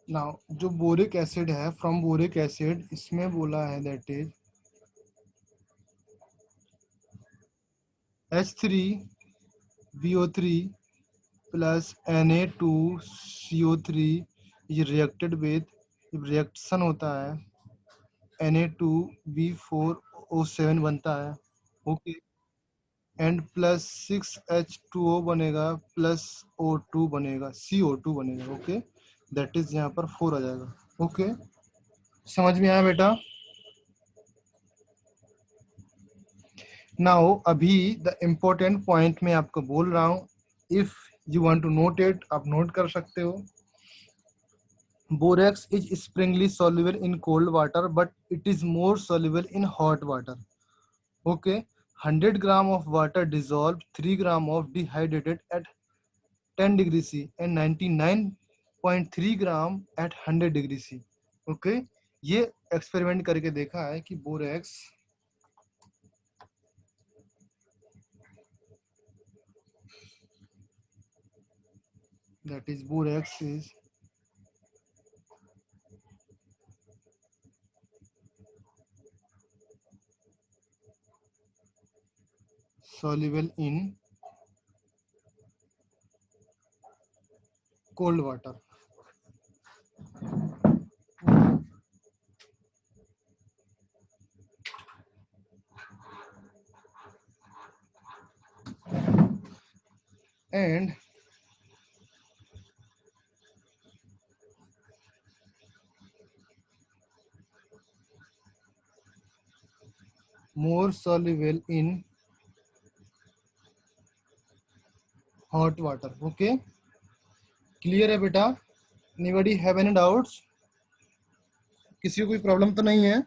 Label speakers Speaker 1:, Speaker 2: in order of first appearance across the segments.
Speaker 1: Now जो boric acid है, from boric acid इसमें बोला है that is H3BO3 plus Na2CO3 is reacted with, reaction होता है Na2B4O7 बनता है, ओके, एंड प्लस 6H2O बनेगा प्लस O2 बनेगा, CO2 बनेगा, ओके, दैट इज यहाँ पर 4 आ जाएगा, ओके, समझ में आया बेटा? नाउ अभी द इम्पोर्टेंट पॉइंट मैं आपको बोल रहा हूँ, if you want to note it, आप नोट कर सकते हो। Borax is sparingly soluble in cold water but it is more soluble in hot water, okay. 100 gram of water dissolved 3 gram of dehydrated at 10 degree C and 99.3 gram at 100 degree C, okay। ये experiment करके देखा है कि borax that is borax is soluble in cold water, and more soluble in hot water, okay। Clear है बेटा? Anybody have any doubts? किसी को कोई प्रॉब्लम तो नहीं है?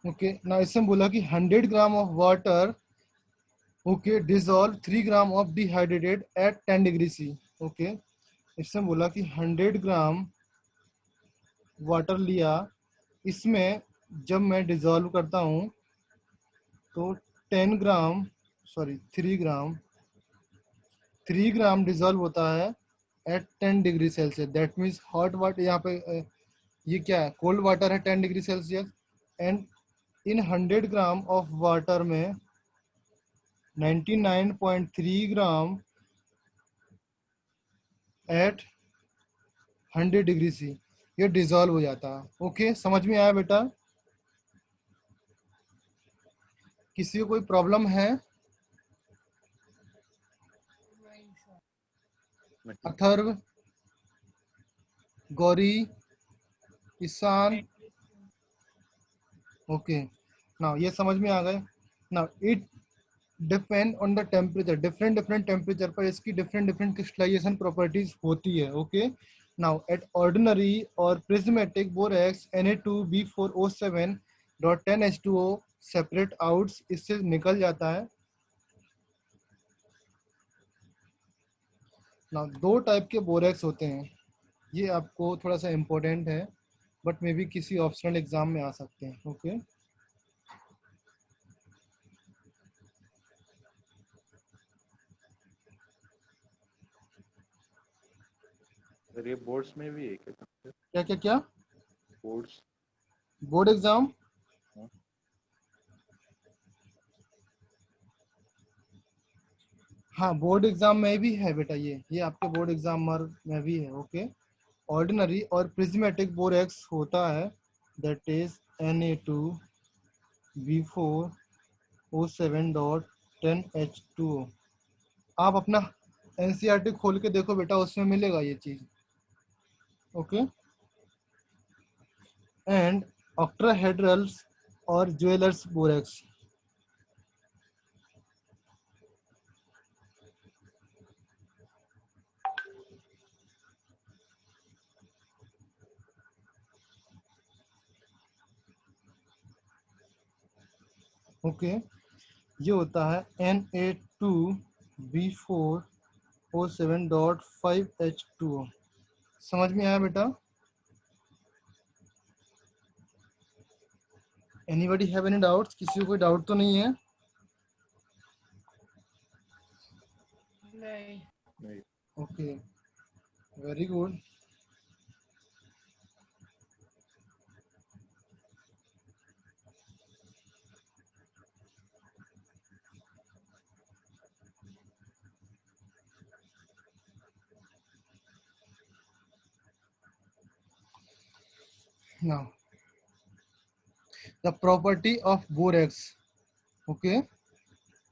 Speaker 1: ओके, ना इसमें बोला कि 100 gram of water, okay, dissolve 3 gram of dehydrated at 10 degree C, okay. इसमें बोला कि 100 ग्राम वाटर लिया, इसमें जब मैं डिसॉल्व करता हूँ तो 10 ग्राम, सॉरी 3 ग्राम डिसॉल्व होता है at 10 degree Celsius, that means hot water, यहाँ पे ये क्या है, कोल्ड वाटर है 10 degree Celsius, and in 100 gram of water में 99.3 ग्राम एट 100 डिग्री सी ये डिजॉल्व हो जाता है, ओके। समझ में आया बेटा? किसी को कोई प्रॉब्लम है? अथर्व, गौरी, ईशान, ओके। नाउ ये समझ में आ गए। Now it depend on the temperature, different different temperature पर इसकी डिफरेंट डिफरेंट क्रिस्टलाइजेशन प्रॉपर्टीज होती है, ओके। नाउ एट ऑर्डिनरी और prismatic borax Na2B4O7.10H2O separate outs, इससे निकल जाता है। नाउ दो टाइप के बोरेक्स होते हैं, ये आपको थोड़ा सा इम्पोर्टेंट है, बट मे बी किसी ऑप्शनल एग्जाम में आ सकते हैं, ओके।
Speaker 2: सर ये बोर्ड्स में भी है क्या?
Speaker 1: क्या क्या क्या?
Speaker 2: बोर्ड्स?
Speaker 1: Board exam?
Speaker 2: हाँ।
Speaker 1: हाँ, बोर्ड एग्जाम में भी है बेटा, ये आपके बोर्ड एग्जाम में भी है, ओके। ऑर्डिनरी और प्रिज्मेटिक बोरेक्स होता है दैट इज Na2B4O7.10H2O। आप अपना एनसीईआरटी खोल के देखो बेटा, उसमें मिलेगा ये चीज, ओके। एंड ऑक्ट्राहेड्रल्स और ज्वेलर्स बोरेक्स, ओके। ये होता है Na2B4O7.5H2O। समझ में आया बेटा? Anybody have any doubts? किसी को कोई डाउट तो नहीं है?
Speaker 3: नहीं।
Speaker 2: नहीं।
Speaker 1: Okay, very good. Now, the property of borax, okay,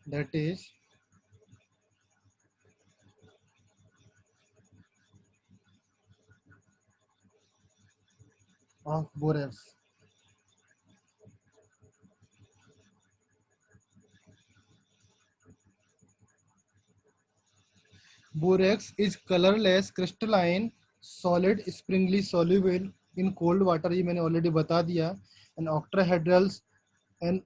Speaker 1: that is of borax. Borax is colorless, crystalline, solid, springly soluble in cold water. ये मैंने ऑलरेडी बता दिया. And octahedrals, and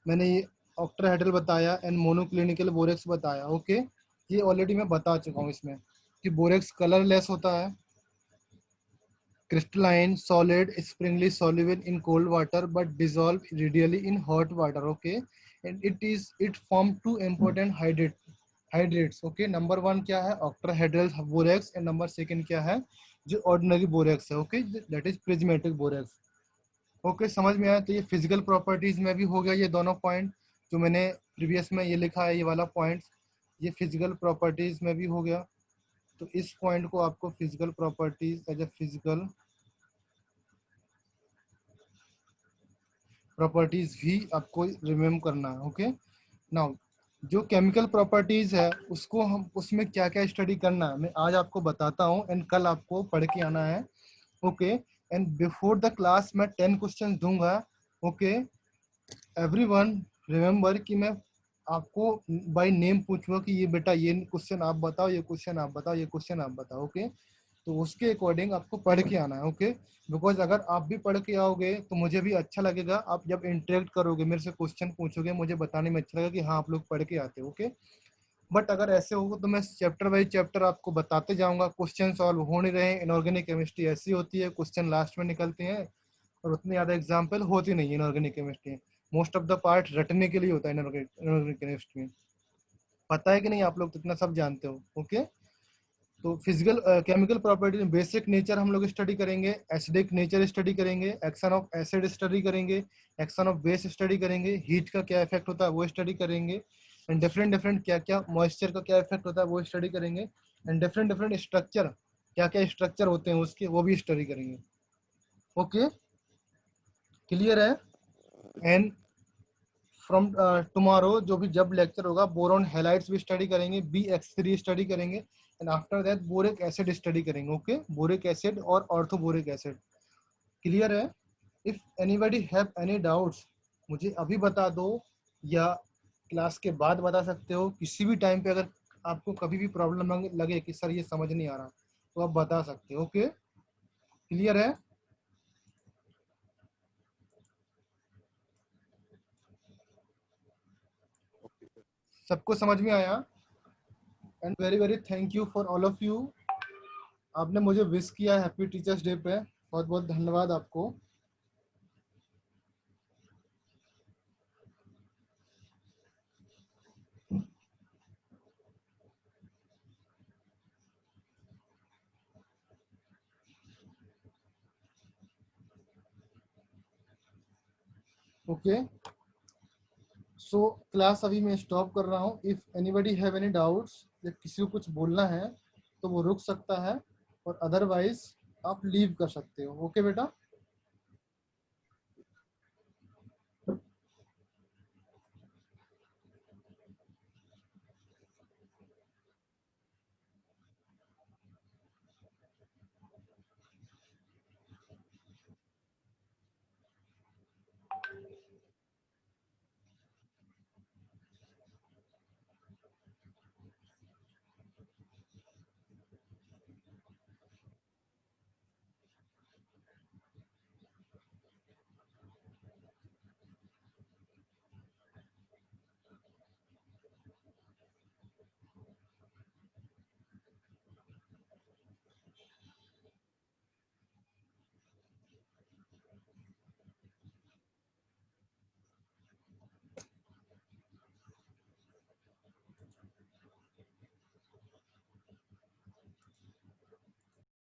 Speaker 1: मैंने ये ऑक्टाहेड्रल बताया एंड मोनोक्लिनिकल बोरेक्स बताया. ओके, ये already मैं बता चुका हूँ इसमें कि बोरेक्स कलरलेस होता है, crystalline, solid, springly soluble in cold water but dissolve readily in hot water. Okay, and it form two important hydrates. Okay, number 1 क्या है? Octahedral borax. एंड नंबर 2 क्या है? जो ऑर्डिनरी बोरेक्स है. Okay, that is prismatic borax. Okay, समझ में आया? तो ये फिजिकल प्रॉपर्टीज में भी हो गया ये दोनों पॉइंट जो मैंने प्रीवियस में ये लिखा है, ये वाला पॉइंट ये फिजिकल प्रॉपर्टीज में भी हो गया. तो इस पॉइंट को आपको physical properties as a physical properties भी आपको रिमेम्बर करना है. ओके, नाउ जो केमिकल प्रॉपर्टीज है उसको हम उसमें क्या क्या स्टडी करना है मैं आज आपको बताता हूँ एंड कल आपको पढ़ के आना है. Okay, and before the class मैं 10 क्वेश्चन दूंगा. ओके, एवरीवन रिमेम्बर कि मैं आपको बाय नेम पूछूंगा कि ये बेटा ये क्वेश्चन आप बताओ, ये क्वेश्चन आप बताओ, ये क्वेश्चन आप बताओ. ओके, तो उसके अकॉर्डिंग आपको पढ़ के आना है. ओके, बिकॉज अगर आप भी पढ़ के आओगे तो मुझे भी अच्छा लगेगा. आप जब इंटरेक्ट करोगे मेरे से क्वेश्चन पूछोगे मुझे बताने में अच्छा लगेगा कि हाँ आप लोग पढ़ के आते हो. ओके, बट अगर ऐसे होगा तो मैं चैप्टर बाई चैप्टर आपको बताते जाऊंगा. क्वेश्चन सॉल्व हो नहीं रहे. इनऑर्गेनिक केमिस्ट्री ऐसी होती है, क्वेश्चन लास्ट में निकलते हैं और उतनी ज़्यादा एग्जाम्पल होती नहीं है inorganic chemistry. Most of the part रटने के लिए होता है इनऑर्गेनिक केमिस्ट्री में. पता है कि नहीं? आप लोग तो इतना सब जानते हो. ओके, तो फिजिकल केमिकल प्रॉपर्टी में बेसिक नेचर हम लोग स्टडी करेंगे, एसिडिक नेचर स्टडी करेंगे, एक्शन ऑफ एसिड स्टडी करेंगे, एक्शन ऑफ बेस स्टडी करेंगे, हीट का क्या इफेक्ट होता है वो स्टडी करेंगे, एंड डिफरेंट डिफरेंट क्या क्या मॉइस्चर का क्या इफेक्ट होता है वो स्टडी करेंगे, एंड डिफरेंट डिफरेंट स्ट्रक्चर क्या क्या स्ट्रक्चर होते हैं उसके वो भी स्टडी करेंगे. ओके, क्लियर है? एंड फ्रॉम टुमारो जो भी जब लेक्चर होगा बोरॉन हैलाइड्स भी स्टडी करेंगे, BX3 स्टडी करेंगे, and after that boric acid study करेंगे. ओके, बोरिक एसिड और ऑर्थोबोरिक एसिड. क्लियर है? If anybody have any doubts मुझे अभी बता दो या क्लास के बाद बता सकते हो. किसी भी टाइम पे अगर आपको कभी भी प्रॉब्लम लगे कि सर ये समझ नहीं आ रहा तो आप बता सकते हो. ओके, क्लियर है?
Speaker 2: Okay sir.
Speaker 1: सबको समझ में आया? And very very thank you for all of you. आपने मुझे विश किया हैप्पी टीचर्स डे पे, बहुत बहुत धन्यवाद आपको. ओके, सो क्लास अभी मैं स्टॉप कर रहा हूँ. If anybody have any doubts या किसी को कुछ बोलना है तो वो रुक सकता है और अदरवाइज आप लीव कर सकते हो. ओके बेटा.